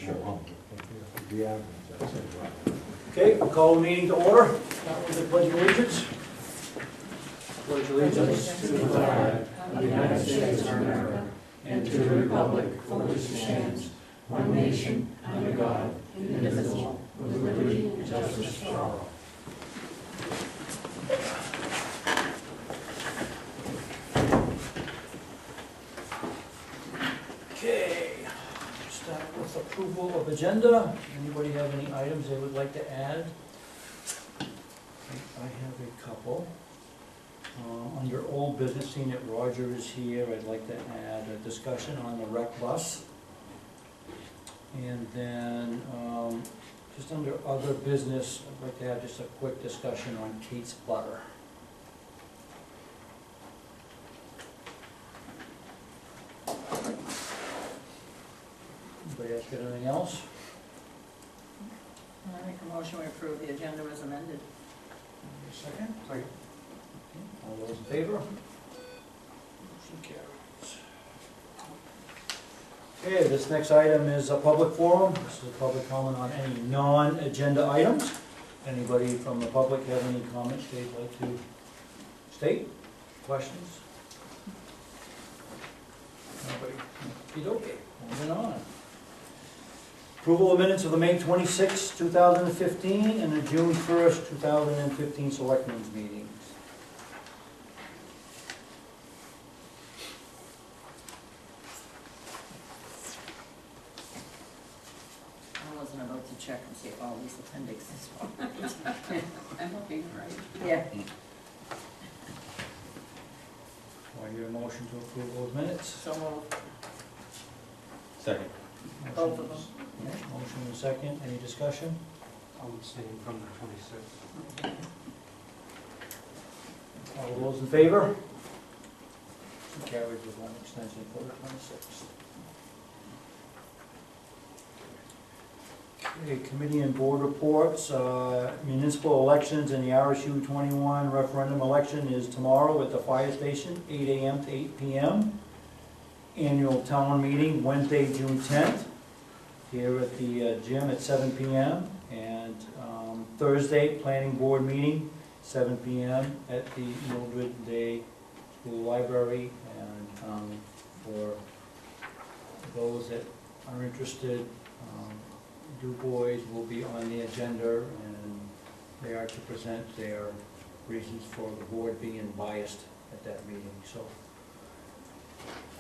Sure. Okay, we'll call the meeting to order. Start with the pledge of allegiance. Pledge allegiance to the flag of the United States of America and to the republic for which it stands, one nation, under God, indivisible, with liberty and justice for all. Okay, start with approval of agenda. Anybody have any items they would like to add? I have a couple. Under old business, seeing that Roger is here, I'd like to add a discussion on the rec bus. And then, just under other business, I'd like to have just a quick discussion on Kate's Butter. Anybody else got anything else? I make a motion to approve the agenda as amended. Second? Second. All those in favor? Motion carries. Okay, this next item is a public forum. This is a public comment on any non-agenda items. Anybody from the public have any comments they'd like to state? Questions? Nobody? Okay, moving on. Approval of minutes of the May 26, 2015 and the June 1st, 2015 Selectmens Meetings. I wasn't about to check and see if all these appendixes were. I'm looking right. Yeah. Do I hear a motion to approve those minutes? So moved. Second. Both of them. Motion and second, any discussion? I'm abstaining from the 26th. All those in favor? Motion carries with one extension for the 26th. Okay, committee and board reports. Municipal elections and the RSU 21 referendum election is tomorrow at the fire station, 8 a.m. to 8 p.m. Annual town meeting, Wednesday, June 10th, here at the gym at 7 p.m. And Thursday, planning board meeting, 7 p.m. at the Mildred Day School Library. And for those that are interested, Du Bois will be on the agenda, and they are to present their reasons for the board being biased at that meeting. So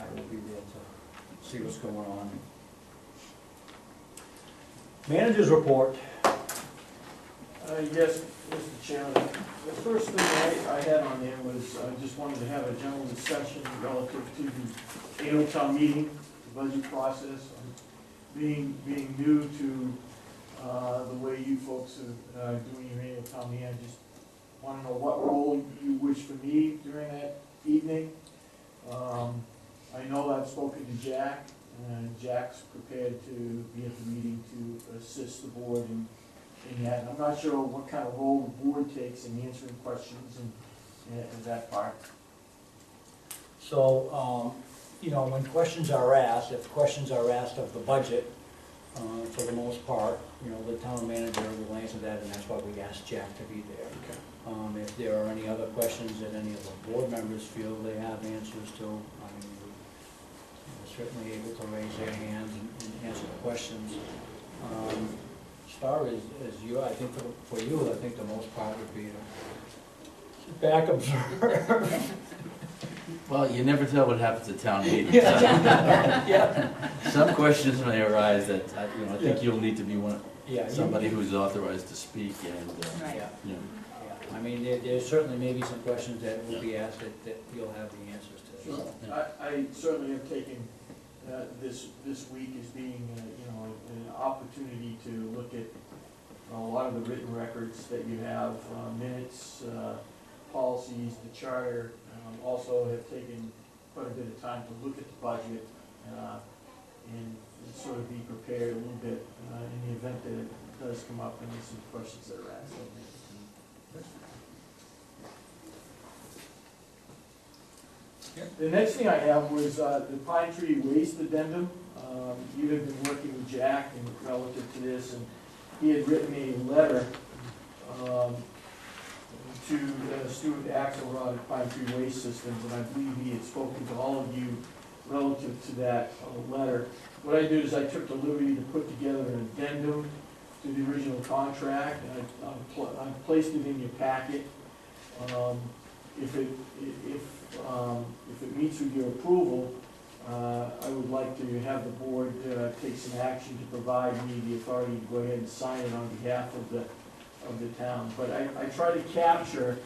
I will be there to see what's going on. Managers report. Yes, Mr. Chairman. The first thing I had on there was I just wanted to have a general discussion relative to the annual town meeting, the budget process. Being new to the way you folks are doing your annual town meeting, I just want to know what role you wish for me during that evening. I know I've spoken to Jack, and Jack's prepared to be at the meeting to assist the board in that. And I'm not sure what kind of role the board takes in answering questions and that part. So, you know, when questions are asked, if questions are asked of the budget, for the most part, you know, the town manager will answer that, and that's why we asked Jack to be there. Okay. If there are any other questions that any of the board members feel they have answers to, I mean, they're certainly able to raise their hands and answer the questions. As far as you, I think for you, I think the most part would be to sit back, observe. Well, you never tell what happens at town meetings. Yeah. Some questions may arise that, you know, I think Yeah. you'll need to be Yeah, somebody who's authorized to speak and, Right. Yeah. you know. Yeah, I mean, there certainly may be some questions that will be asked that you'll have the answers to. Sure. Yeah. I certainly have taken this week as being, you know, an opportunity to look at a lot of the written records that you have, minutes, policies, the charter. Also have taken quite a bit of time to look at the budget and sort of be prepared a little bit in the event that it does come up and there's some questions that are asked. The next thing I have was the Pine Tree Waste Addendum. You have been working with Jack and relative to this, and he had written a letter to Stuart Axelrod at Pine Tree Waste Systems, and I believe he had spoken to all of you relative to that letter. What I did is I took the liberty to put together an addendum to the original contract, and I placed it in your packet. If it meets with your approval, I would like to have the board take some action to provide me the authority to go ahead and sign it on behalf of the town. But I try to capture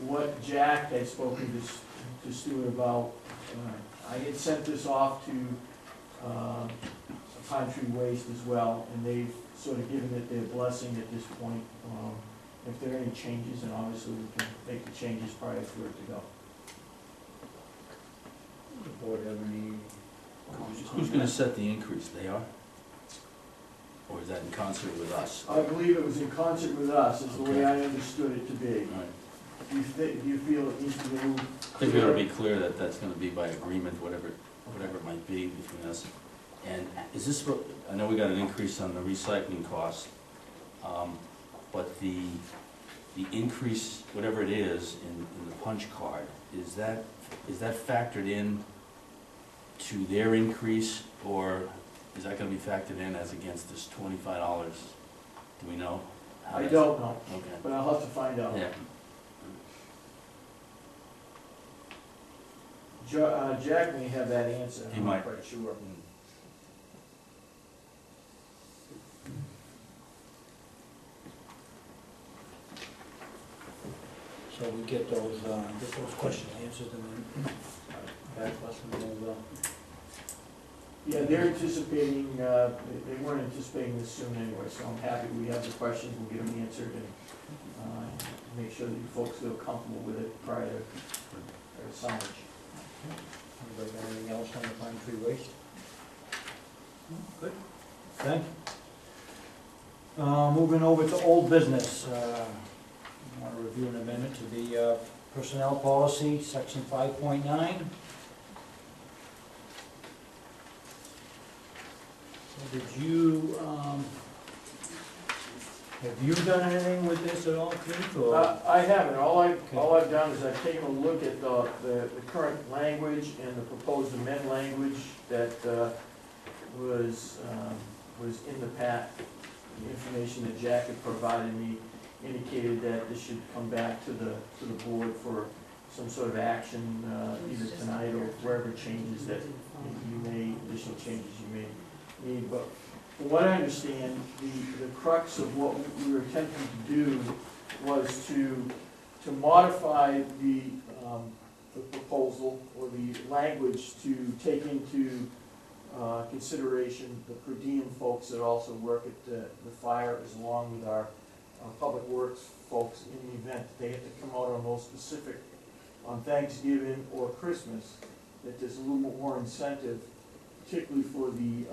what Jack had spoken to Stuart about. I had sent this off to Pine Tree Waste as well, and they've sort of given it their blessing at this point. If there are any changes, and obviously we can make the changes prior for it to go. Does the board have any comments on Who's that? gonna set the increase? They are? Or is that in concert with us? I believe it was in concert with us, is the way I understood it to be. All right. Do you feel it needs to be moved? I think we ought to be clear that that's gonna be by agreement, whatever it might be between us. And is this, I know we got an increase on the recycling cost, but the increase, whatever it is in the punch card, is that factored in to their increase, or is that gonna be factored in as against this $25? Do we know? how I that's- don't know, Okay. but I'll have to find out. Yeah. Jack may have that answer. He I'm might. not quite sure. So we get those questions answered and then back to us and we'll, Yeah, they're anticipating, they weren't anticipating this soon anyway, so I'm happy we have the questions, we'll get them answered, and make sure that you folks feel comfortable with it prior to signage. anybody got anything else on the Pine Tree Waste? Good, thank you. Moving over to old business, I want to review an amendment to the personnel policy, section 5.9. Did you, have you done anything with this at all, Keith, or? I haven't, all I've done is I've taken a look at the current language and the proposed amend language that was in the the information that Jack had provided me indicated that this should come back to the board for some sort of action, either tonight or wherever changes that you may, additional changes you may need. But from what I understand, the crux of what we were attempting to do was to modify the proposal or the language to take into consideration the per diem folks that also work at the fire, as along with our public works folks in the event that they have to come out on those specific, on Thanksgiving or Christmas, that there's a little more incentive, particularly for the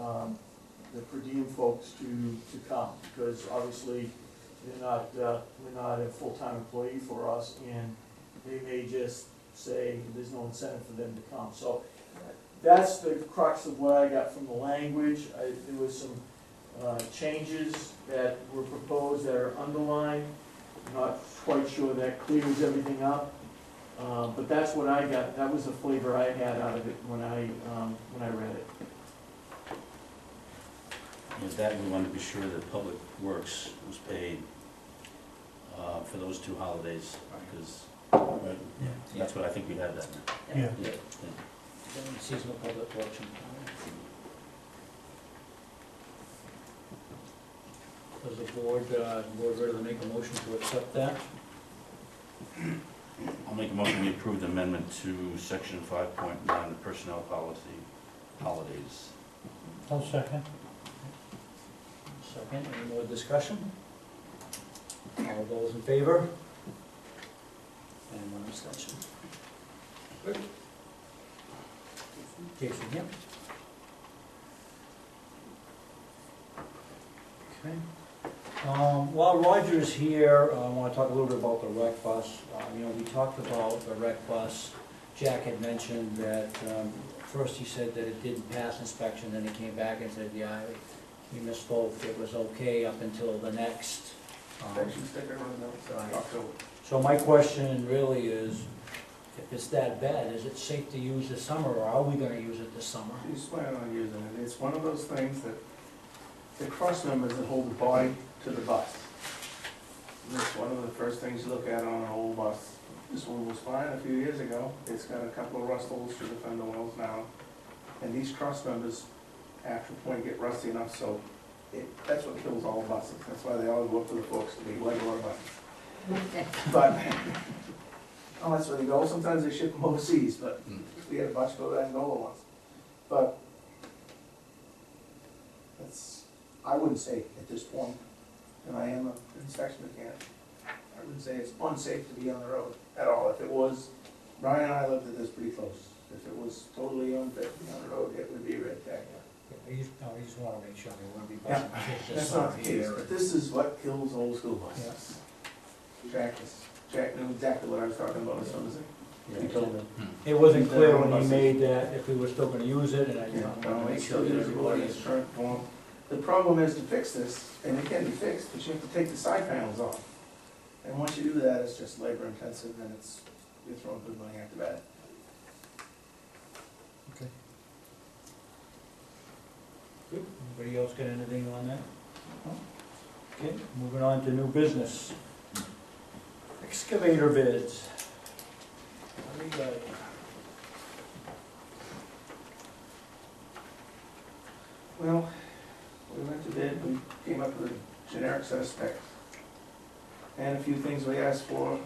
per diem folks to come, because obviously they're not a full-time employee for us, and they may just say there's no incentive for them to come. So that's the crux of what I got from the language. There was some changes that were proposed that are underlined. I'm not quite sure that clears everything up, but that's what I got. That was the flavor I had out of it when I read it. With that, we wanted to be sure that Public Works was paid for those two holidays, because that's what I think we had that. Yeah. Yeah. Seasonal public works. Does the board ready to make a motion to accept that? I'll make a motion we approve the amendment to section 5.9, the personnel policy, holidays. I'll second. Second, any more discussion? All those in favor? And one abstention. Good. Jason, yep. Okay. While Roger's here, I want to talk a little bit about the rec bus. We talked about the rec bus. Jack had mentioned that, first he said that it didn't pass inspection, then he came back and said, yeah, municipal, it was okay up until the next. Inspection sticker runs out October. So my question really is, if it's that bad, is it safe to use this summer, or are we gonna use it this summer? She's planning on using it. It's one of those things that the cross members that hold the body to the bus. And it's one of the first things you look at on an old bus. This one was fine a few years ago. It's got a couple of rust holes through the fender wells now. And these cross members, after a point, get rusty enough, so that's what kills all buses. That's why they always go up to the folks to be white water buses. But, oh, that's where they go. Sometimes they ship them overseas, but we had a bunch go to Angola once. But that's, I wouldn't say at this point, and I am an inspection mechanic, I wouldn't say it's unsafe to be on the road at all. If it was, Brian and I looked at this pretty close. If it was totally unfit to be on the road, it would be a red tag. I just wanna make sure they wouldn't be Yeah, busting kids this That's summer not the case, here. but this is what kills old school buses. Jack knew exactly what I was talking about as soon as he told me. It wasn't clear when he made that, if we were still gonna use it, and I, No, it's still usable in its current form. The problem is to fix this, and it can be fixed, but you have to take the side panels off. And once you do that, it's just labor intensive, and you're throwing good money after bad. Okay. Good. Anybody else got anything on that? Okay, moving on to new business. Excavator bids. What do you got? Well, we went to bid, we came up with a generic set of specs. And a few things we asked for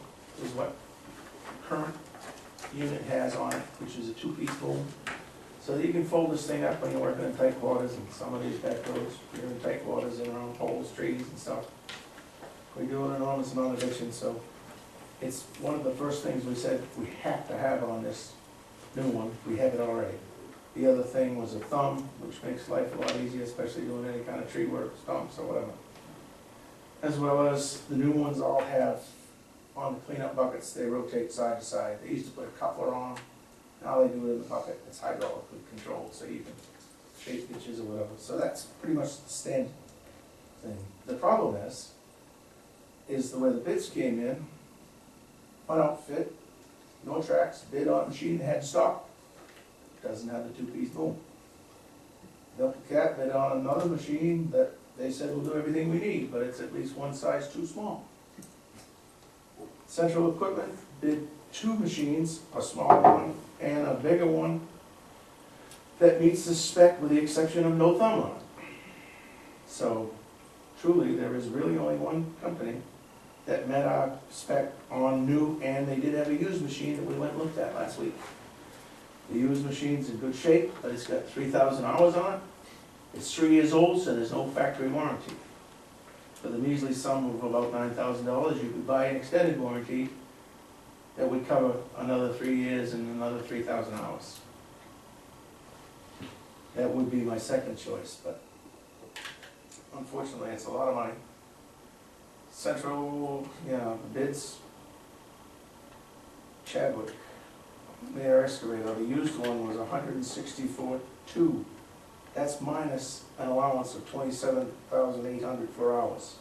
is what the current unit has on it, which is a two-piece boom. So that you can fold this thing up when you're working in tight quarters, and some of these back roads, you're in tight quarters and around poles, trees and stuff. We do an enormous amount of ditching, so it's one of the first things we said we have to have on this new one. We have it already. The other thing was a thumb, which makes life a lot easier, especially doing any kind of tree work, stumps or whatever. As well as the new ones all have, on the cleanup buckets, they rotate side to side. They used to put a coupler on them. Now they do it in the bucket. It's hydraulically controlled, so you can shape ditches or whatever. So that's pretty much the standard thing. The problem is the way the bids came in, one outfit, no tracks, bid on machine, had stock, doesn't have the two-piece boom. Delta Cat bid on another machine that they said will do everything we need, but it's at least one size too small. Central Equipment bid two machines, a smaller one and a bigger one that meets the spec with the exception of no thumb on it. So truly, there is really only one company that met our spec on new, and they did have a used machine that we went and looked at last week. The used machine's in good shape, but it's got 3,000 hours on it. It's 3 years old, so there's no factory warranty. For the measly sum of about $9,000, you could buy an extended warranty that would cover another 3 years and another 3,000 hours. That would be my second choice, but unfortunately, it's a lot of money. Central, the bids, Chadwick, their excavator, the used one was $164,200. That's minus an allowance of $27,800 for hours.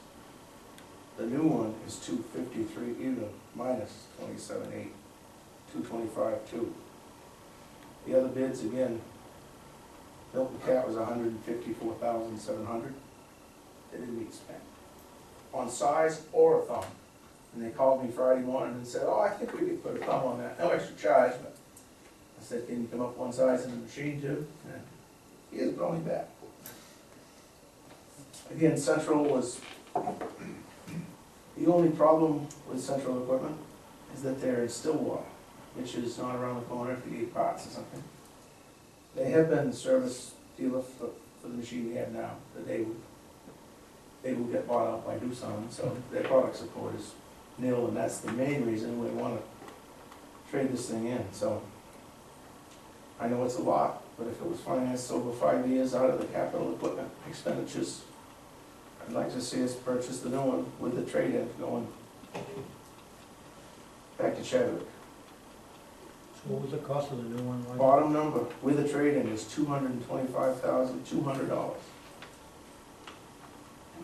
The new one is $253,000 even, minus $27,800, $225,200. The other bids, again, Milton Cat was $154,700. They didn't meet spec on size or a thumb. And they called me Friday morning and said, oh, I think we could put a thumb on that. No extra charge, but I said, can you come up one size in the machine too? And he is going back. Again, Central was, the only problem with Central Equipment is that they're in Stillwater, which is not around the corner if you need parts or something. They have been the service dealer for the machine we have now, that they will get bought out by Doosan, so their product support is nil, and that's the main reason we want to trade this thing in. So I know it's a lot, but if it was financed over 5 years out of the capital equipment expenditures, I'd like to see us purchase the new one with the trade-in going back to Chadwick. So what was the cost of the new one, Mike? Bottom number with the trade-in is $225,200.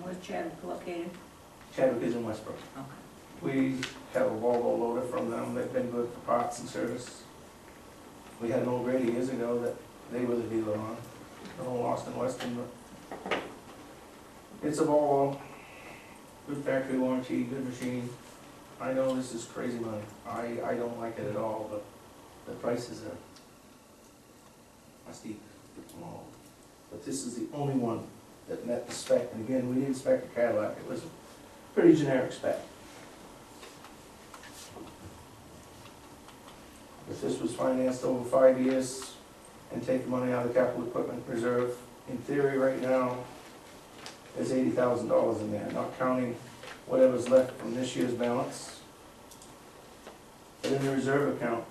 Where's Chadwick located? Chadwick is in Westbrook. Okay. We have a Volvo loader from them, they've been good for parts and service. We had an old Grady years ago that they were the dealer on, the whole Austin Weston, but it's a Volvo, good factory warranty, good machine. I know this is crazy money, I don't like it at all, but the prices are steep. But this is the only one that met the spec, and again, we didn't spec a Cadillac, it was a pretty generic spec. If this was financed over 5 years and take the money out of the capital equipment reserve, in theory right now, there's $80,000 in there, not counting whatever's left from this year's balance. But in the reserve account,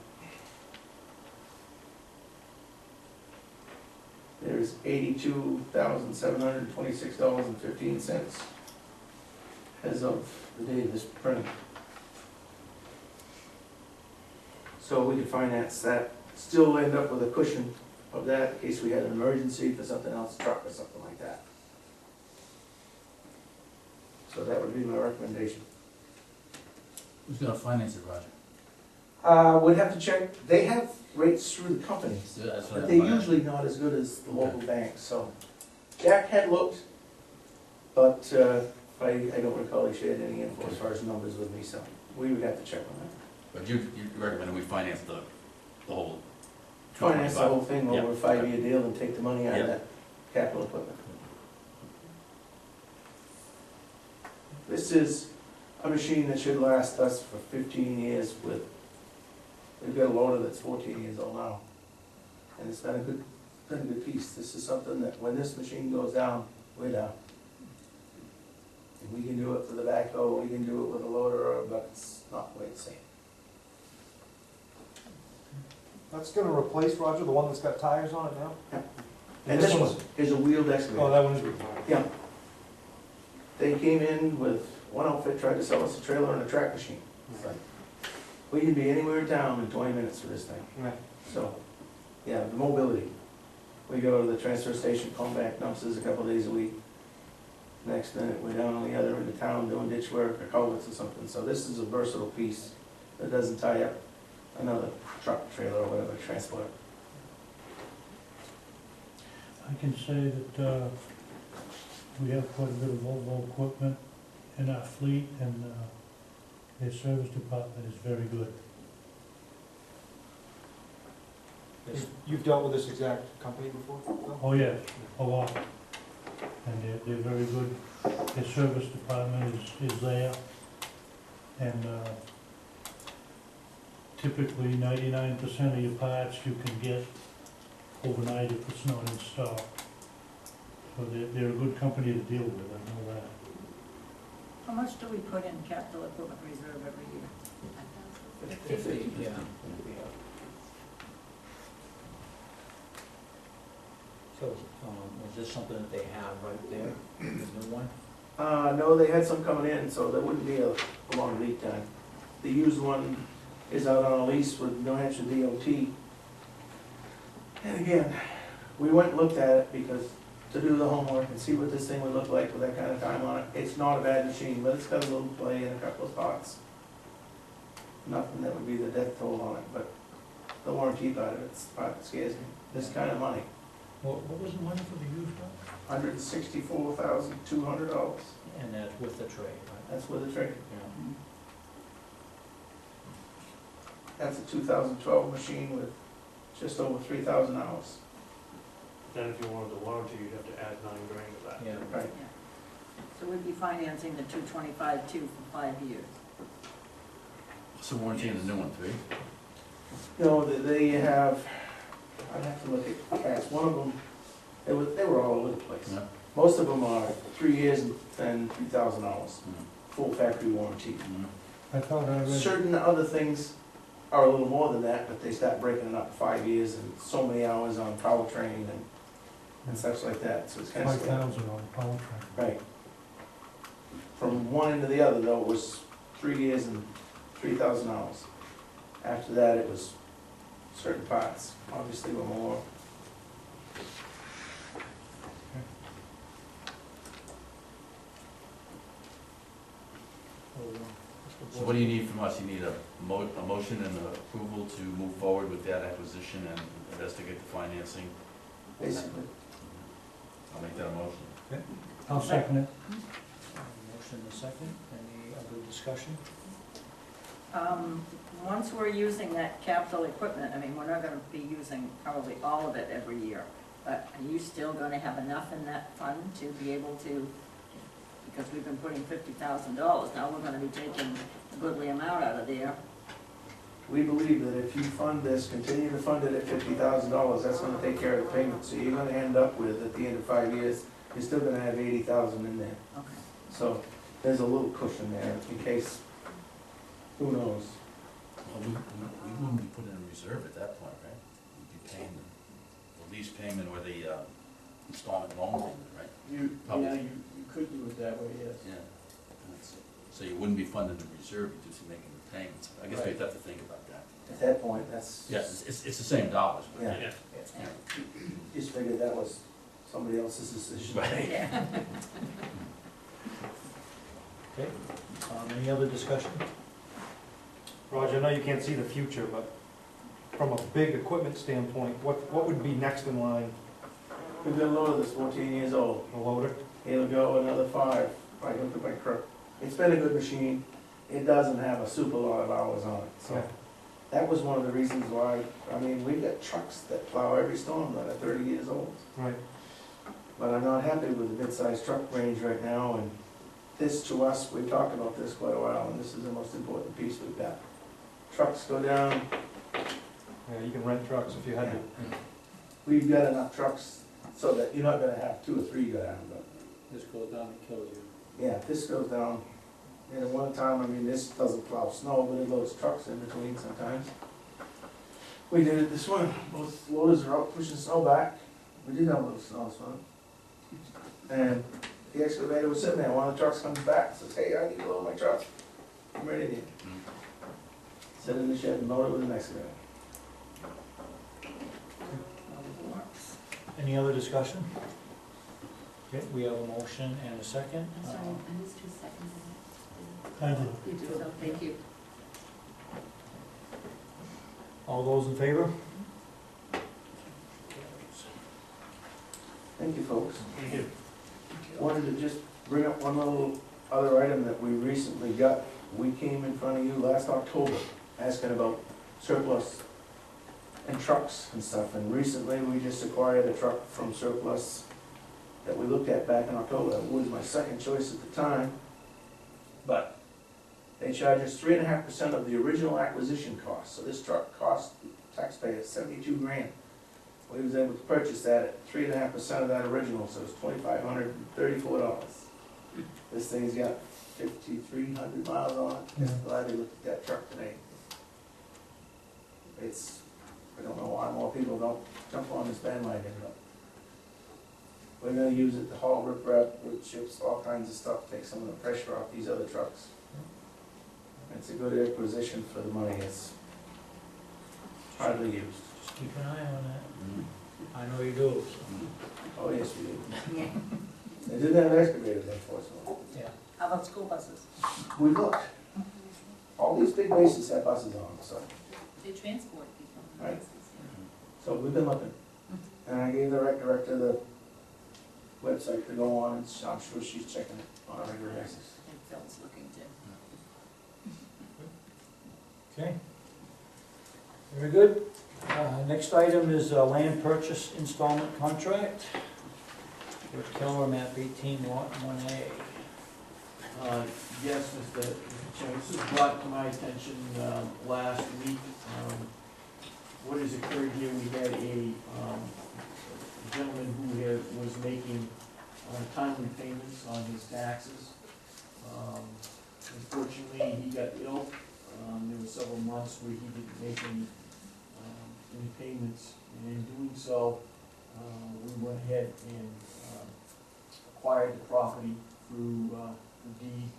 there's $82,726.15 as of the day of this printing. So we could finance that, still end up with a cushion of that in case we had an emergency for something else, truck or something like that. So that would be my recommendation. Who's gonna finance it, Roger? We'd have to check, they have rates through the companies, So that's what but I'm they're finding. usually not as good as the local banks, so. Jack had looked, but I don't recall he shared any info as far as numbers with me, so we would have to check on that. But you recommend we finance the whole? Finance the whole thing over Yeah. a 5-year deal and take the money out Yeah. of that capital equipment. This is a machine that should last us for 15 years with, we've got a loader that's 14 years old now. And it's been a good piece. This is something that when this machine goes down, we're down. And we can do it for the backhoe, we can do it with a loader, but it's not quite the same. That's gonna replace, Roger, the one that's got tires on it now? And this one is a wheeled excavator. Oh, that one is retired. Yeah. They came in with, one outfit tried to sell us a trailer and a track machine. It's like, we can be anywhere in town in 20 minutes for this thing. Right. So, yeah, the mobility. We go to the transfer station, come back, dumpsters a couple days a week. Next minute, we're down on the other end of town doing ditch work or culverts or something. So this is a versatile piece that doesn't tie up another truck, trailer, or whatever, transport. I can say that we have quite a bit of Volvo equipment in our fleet, and their service department is very good. You've dealt with this exact company before, Phil? Oh, yes, a lot. And they're very good. Their service department is there. And typically 99% of your parts you can get overnight if it's not in stock. So they're a good company to deal with, I know that. How much do we put in capital equipment reserve every year? 50. Yeah. So, is this something that they have right there, the new one? No, they had some coming in, so there wouldn't be a long lead time. The used one is out on a lease with New Hampshire DOT. And again, we went and looked at it because to do the homework and see what this thing would look like with that kind of time on it. It's not a bad machine, but it's got a little play in a couple of spots. Nothing that would be the death toll on it, but the warranty part of it's the part that scares me. This kind of money, What was the money for the used one? $164,200. And that's with the trade, right? That's with the trade. Yeah. That's a 2012 machine with just over 3,000 hours. Then if you wanted the warranty, you'd have to add $9,000 to that. Yeah. Right. So we'd be financing the 225 too for 5 years. What's the warranty on the new one, 3? No, they have, I'd have to look at cats. One of them, they were all over the place. Yeah. Most of them are 3 years and 3,000 hours, Mm. full factory warranty. Mm. I thought I read, Certain other things are a little more than that, but they start breaking it up to 5 years and so many hours on powertrain and such like that, so it's kind of. 5,000 on powertrain. Right. From one end to the other, though, it was 3 years and 3,000 hours. After that, it was certain parts, obviously were more. So what do you need from us? You need a motion and approval to move forward with that acquisition and investigate the financing? Basically. I'll make that a motion. I'll second it. Motion and a second, any other discussion? Once we're using that capital equipment, I mean, we're not gonna be using probably all of it every year, but are you still gonna have enough in that fund to be able to, because we've been putting $50,000, now we're gonna be taking a goodly amount out of there. We believe that if you fund this, continue to fund it at $50,000, that's gonna take care of the payment. So you're gonna end up with, at the end of 5 years, you're still gonna have 80,000 in there. Okay. So there's a little cushion there in case, who knows? Well, we wouldn't be putting in reserve at that point, right? We'd be paying the lease payment or the installment loan payment, right? You could do it that way, yes. Yeah. So you wouldn't be funding the reserve, you'd just be making the payments. I guess we'd have to think about that. At that point, that's. Yeah, it's the same dollars, but. Yeah. Just figured that was somebody else's decision. Right. Yeah. Okay, any other discussion? Roger, I know you can't see the future, but from a big equipment standpoint, what would be next in line? We've got a loader that's 14 years old. A loader? It'll go another 5, if I look at my crook. It's been a good machine. It doesn't have a super lot of hours on it, so. Yeah. That was one of the reasons why, I mean, we've got trucks that plow every storm that are 30 years old. Right. But I'm not happy with the mid-sized truck range right now, and this to us, we've talked about this quite a while, and this is the most important piece we've got. Trucks go down, Yeah, you can rent trucks if you had to. we've got enough trucks so that you're not gonna have 2 or 3 go down, but, This goes down and kills you. yeah, if this goes down, and at one time, I mean, this doesn't plow snow, but it loads trucks in between sometimes. We did it this one, both loaders are out pushing snow back, we did have a little snow, and the excavator was sitting there, one of the trucks comes back, says, hey, I need to load my truck, I'm ready to. Sit in the shed and load it with an excavator. Any other discussion? Okay, we have a motion and a second. I'm sorry, I missed 2 seconds. I did. You do, so thank you. All those in favor? Thank you, folks. Thank you. Wanted to just bring up one little other item that we recently got. We came in front of you last October asking about surplus and trucks and stuff, and recently we just acquired a truck from surplus that we looked at back in October. It was my second choice at the time, but they charge us 3.5% of the original acquisition cost. So this truck cost taxpayers 72 grand. We was able to purchase that at 3.5% of that original, so it's $2,534. This thing's got 5,300 miles on it. Yeah. Glad we looked at that truck today. I don't know why more people don't jump on this bandwagon, but we're gonna use it to haul riprap, wood chips, all kinds of stuff, take some of the pressure off these other trucks. It's a good acquisition for the money, it's hardly used. Just keep an eye on that. I know you do, so. Oh, yes, we do. They didn't have excavators, unfortunately. Yeah. How about school buses? We looked. All these big bases have buses on them, so, They transport people. Right. so we've been looking. And I gave the rec director the website to go on, and I'm sure she's checking it on a regular basis. I think Phil's looking too. Okay. Very good. Next item is a land purchase installment contract with Keller map 18 lot 1A. Yes, Mr. Chairman, this was brought to my attention last week. What has occurred here, we had a gentleman who was making timely payments on his taxes. Unfortunately, he got ill. There were several months where he didn't make any payments, and in doing so, we went ahead and acquired the property through the deed.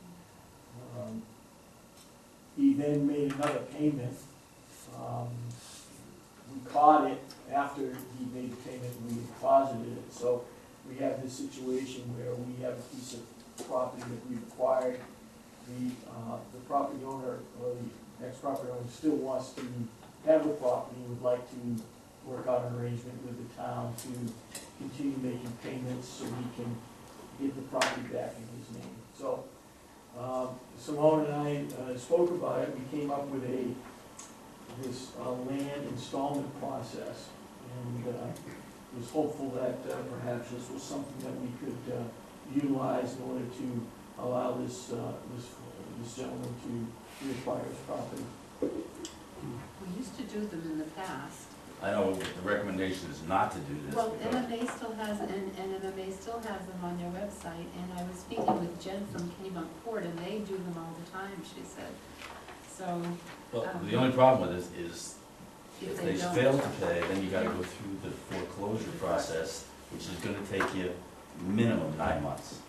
He then made another payment. We caught it after he made the payment and we deposited it. So we have this situation where we have a piece of property that we've acquired. the property owner or the ex-property owner still wants to have the property, would like to work out an arrangement with the town to continue making payments so he can get the property back in his name. So, Simone and I spoke about it, we came up with this land installment process, and was hopeful that perhaps this was something that we could utilize in order to allow this gentleman to reacquire his property. We used to do them in the past. I know the recommendation is not to do this. Well, because- MMA still has, and MMA still has them on their website, and I was speaking with Jen from Kennebunkport, and they do them all the time, she said. So, Well, the only problem with this is if if they they don't. fail to pay, then you gotta go through the foreclosure process, which is gonna take you minimum 9 months.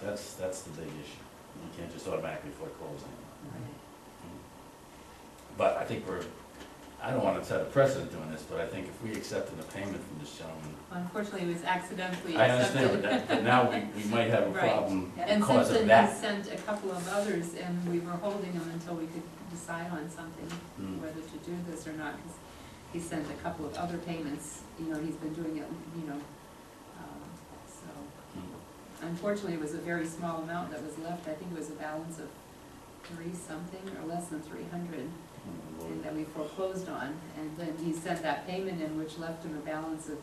That's the big issue. You can't just automatically foreclose anymore. Right. But I think I don't wanna set a precedent doing this, but I think if we accepted a payment from this gentleman, Well, unfortunately, it was accidentally I accepted. understand, but now we might have a Right. problem And because since of then, he that. sent a couple of others, and we were holding them until we could decide on something, Mm. whether to do this or not, because he sent a couple of other payments, he's been doing it, so. Mm. Unfortunately, it was a very small amount that was left, I think it was a balance of 3-something, or less than 300, and that we foreclosed on, and then he sent that payment in, which left him a balance of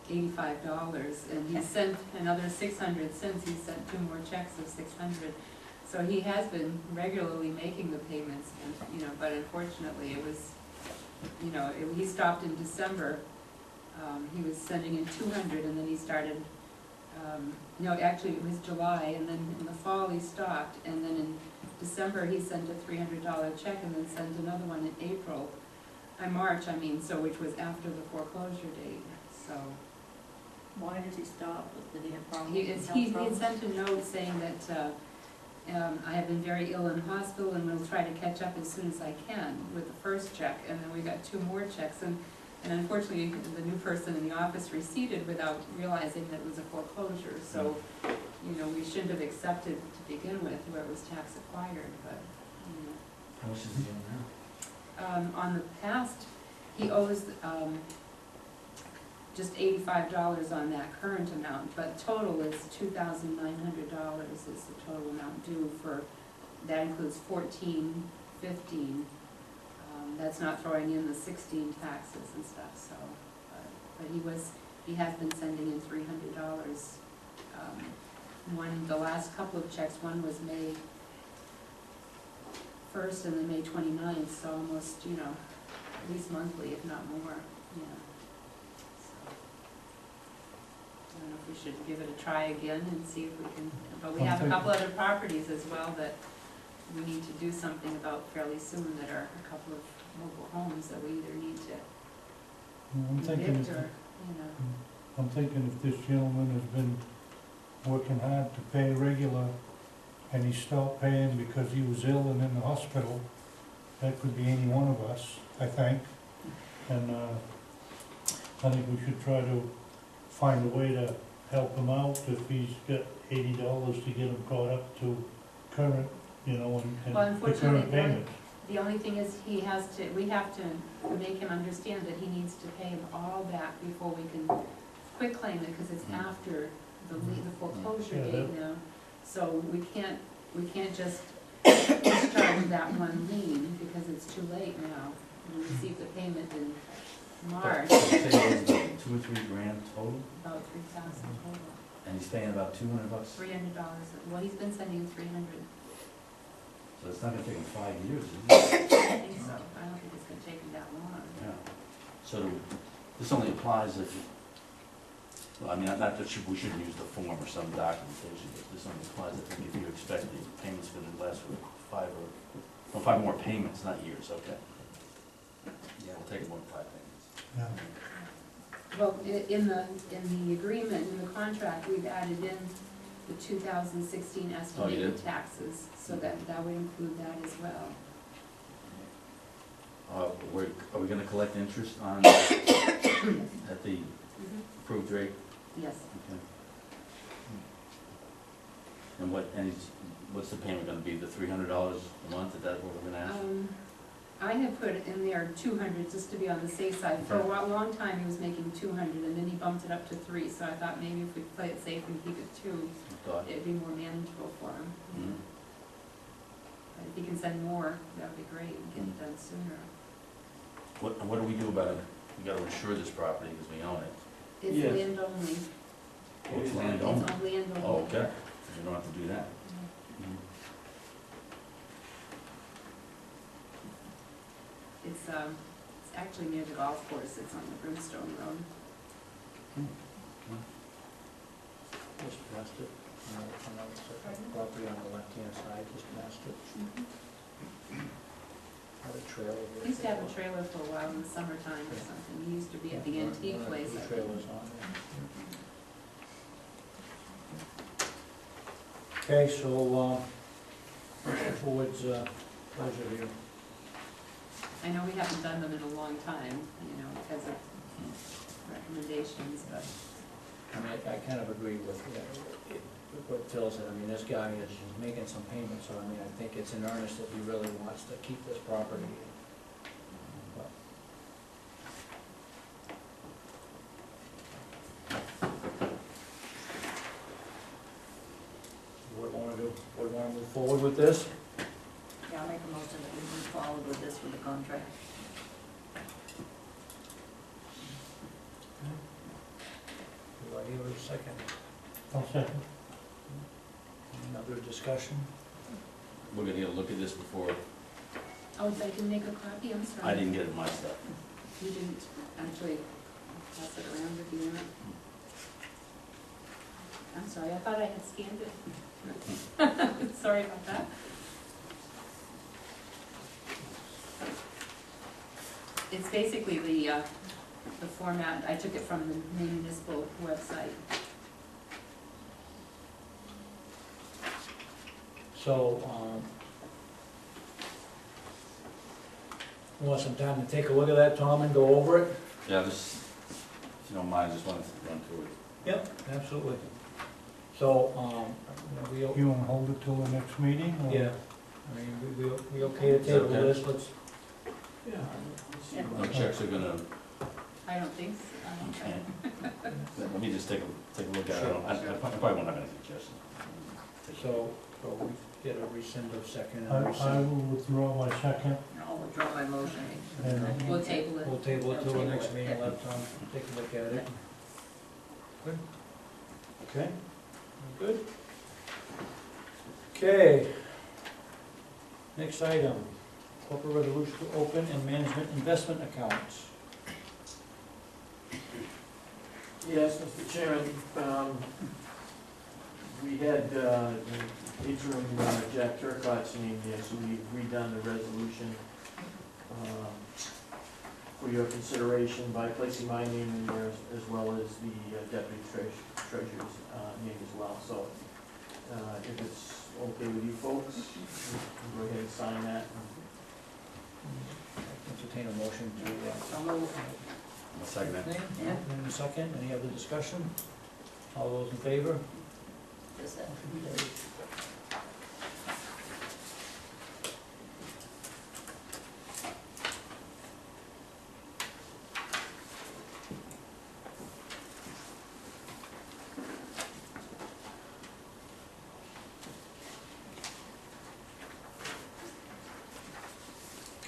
$85, and he sent another 600 since, he sent 2 more checks of 600. So he has been regularly making the payments, and, but unfortunately, it was, he stopped in December. He was sending in 200, and then he started, no, actually, it was July, and then in the fall, he stopped, and then in December, he sent a $300 check, and then sent another one in March, so which was after the foreclosure date, so. Why did he stop? Did he have problems? He had sent a note saying that, I have been very ill in hospital and will try to catch up as soon as I can with the first check, and then we got 2 more checks, and unfortunately, the new person in the office receded without realizing that it was a foreclosure, so, we shouldn't have accepted to begin with where it was tax acquired, but, How much is he on now? on the past, he owes, just $85 on that current amount, but total is $2,900 is the total amount due for, that includes 14, 15. That's not throwing in the 16 taxes and stuff, so, but he has been sending in $300. The last couple of checks, one was May 1st and then May 29th, so almost, at least monthly, if not more, yeah. I don't know if we should give it a try again and see if we can, but we have a couple other properties as well that we need to do something about fairly soon, that are a couple of mobile homes that we either need to I'm thinking, evict or, I'm thinking if this gentleman has been working hard to pay regular, and he stopped paying because he was ill and in the hospital, that could be any one of us, I think. And, I think we should try to find a way to help him out if he's got $80 to get him caught up to current, and Well, the unfortunately, current payment. the only thing is we have to make him understand that he needs to pay them all back before we can quit claim it, because it's after the foreclosure Yeah, date now. So we can't just discharge that one lien, because it's too late now. We received the payment in March, You say it was about $2 or $3 grand total, about 3,000 total, and he's paying about $200? $300. Well, he's been sending 300, So it's not gonna take him 5 years, is it? I think so. I don't think it's gonna take him that long. Yeah. So this only applies if, well, I mean, not that we shouldn't use the form or some documentation, but this only applies, I think, if you expect the payments for the last 5 more payments, not years, okay? Yeah, we'll take more than 5 payments. Yeah. Well, in the agreement, in the contract, we've added in the 2016 Oh, you estimated did? taxes, so that would include that as well. Are we gonna collect interest on, at the approved rate? Yes. Okay. And what's the payment gonna be, the $300 a month, is that what we're gonna ask? I had put in there 200, just to be on the safe side. For a Okay. long time, he was making 200, and then he bumped it up to 3, so I thought maybe if we play it safe and keep it 2, Thought? it'd be more manageable for him. Mhm. But if he can send more, that would be great, and get it done sooner. What do we do about it? We gotta insure this property because we own it. It's Yes. land only. Oh, it's land It's only? all land only. Oh, okay, you don't have to do that. Mhm. It's actually near the golf course, it's on the Brimstone Road. Just past it, on the property on the left-hand side, just past it. Had a trailer there. He used to have a trailer for a while in the summertime or something, he used to be at the antique place, I think. Trailers on there. Okay, so, board's pleasure here. I know we haven't done them in a long time, you know, because of recommendations, but I mean, I kind of agree with what Phil said. I mean, this guy is making some payments, so I mean, I think it's in earnest that he really wants to keep this property. But what do we want to do? We want to move forward with this? Yeah, I'll make a motion that we move forward with this with the contract. Do I hear a second? I'll second. Another discussion? We're gonna get a look at this before, oh, I can make a copy, I'm sorry. I didn't get it myself. You didn't actually pass it around if you want. I'm sorry, I thought I had scanned it. Sorry about that. It's basically the format, I took it from the municipal website. So, want some time to take a look at that, Tom, and go over it? Yeah, just, if you don't mind, just wanted to run through it. Yep, absolutely. So, You want to hold it till the next meeting? or- yeah, I mean, we okay to table Okay. this, let's, Yeah. let's see Yeah. what- No checks are gonna, I don't think so, I don't think. let me just take a look at it. Sure. I probably won't have any suggestions. so we get a rescind of second I and I rescind. will withdraw my second, I'll withdraw my motion. and We'll table it. We'll table it till the next Table it, meeting, yeah. let Tom take a look at it. Good. Okay, good. Okay. Next item, corporate resolution to open and management investment accounts. Yes, Mr. Chairman, we had interim Jack Turcotte's name here, so we've redone the resolution for your consideration by placing my name in there as well as the deputy treasurer's name as well. So if it's okay with you folks, you can go ahead and sign that. Entertain a motion to, So move. I'll second that. Yeah. in a second, any other discussion? All those in favor? Just that. Motion carries.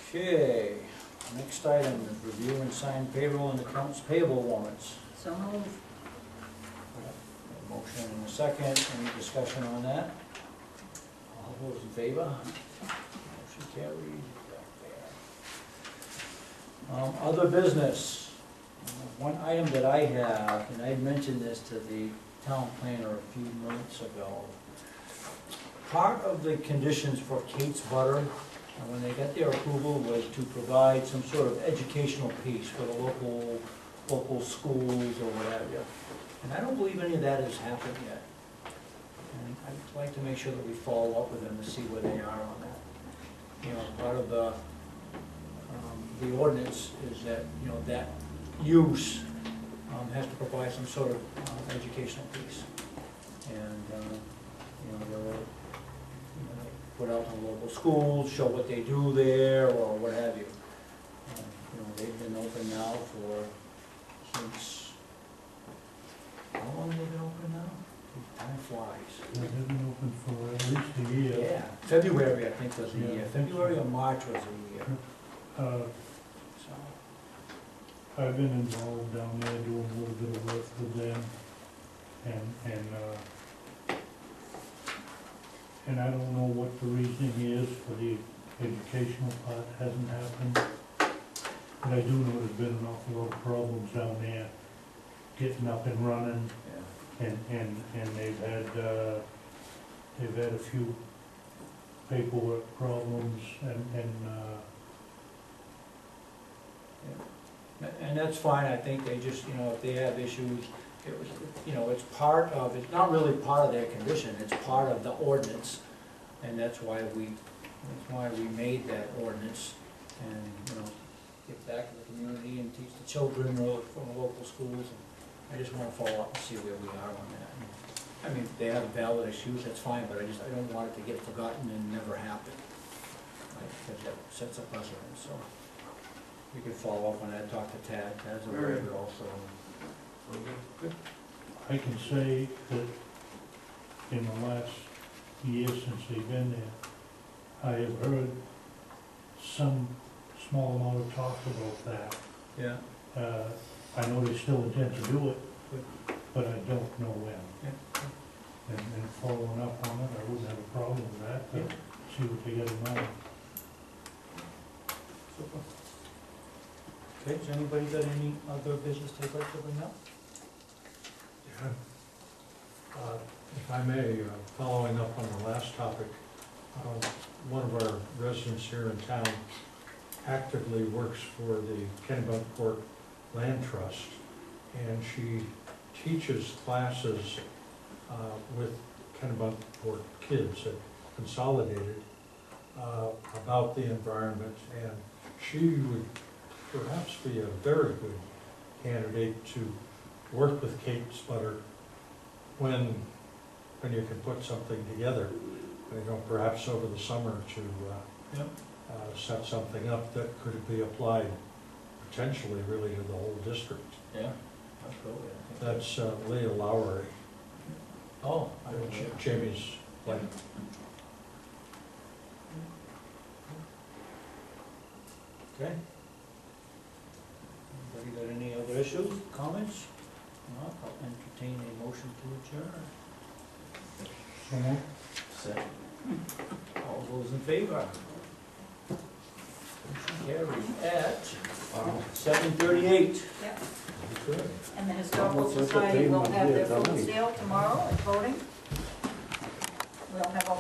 Okay, next item is review and sign payroll and accounts payable warrants. So move. Motion and a second, any discussion on that? All those in favor? Motion carried. Back there. Other business. One item that I have, and I had mentioned this to the town planner a few months ago. Part of the conditions for Kate's Butter, when they got their approval, was to provide some sort of educational piece for the local schools or whatever. And I don't believe any of that has happened yet. And I'd like to make sure that we follow up with them to see where they are on that. You know, part of the ordinance is that, you know, that use has to provide some sort of educational piece. And they'll, put out to local schools, show what they do there, or what have you. They've been open now since, how long have they been open now? Time flies. They've been open for at least a year. Yeah, February, I think, was the Yeah, year. I think so. February or March was the year, Uh, so. I've been involved down there doing a little bit of work with them, and I don't know what the reasoning is for the educational part hasn't happened. But I do know there's been an awful lot of problems down there getting up and running, and they've had a few paperwork problems, And that's fine, I think they just, if they have issues, it was, it's part of, it's not really part of their condition, it's part of the ordinance. And that's why we made that ordinance, and, give back to the community and teach the children from the local schools. I just wanna follow up and see where we are on that. I mean, if they have valid issues, that's fine, but I don't want it to get forgotten and never happen. Because that sets a precedent, so. We can follow up on that, talk to Tad, Tad's aware of it also. I can say that in the last year since they've been there, I have heard some small amount of talk about that. Yeah. I know they still intend to do it, but I don't know when. Yeah. And following up on it, I wouldn't have a problem with that, but see what they got in mind. Super. Okay, has anybody got any other business they'd like to bring up? If I may, following up on the last topic, one of our residents here in town actively works for the Kennebunkport Land Trust, and she teaches classes with Kennebunkport kids at Consolidated about the environment, and she would perhaps be a very good candidate to work with Kate Sputter when you can put something together, perhaps over the summer to set something up that could be applied potentially really to the whole district. Yeah, absolutely. That's Leah Lowry, Oh, I don't know. Jamie's wife. Okay. Anybody got any other issues, comments? No, I'll entertain a motion to adjourn. So, Second. All those in favor? Motion carried at 7:38. Yep. Good. And the Historical Society will have their food sale tomorrow at voting. We'll have a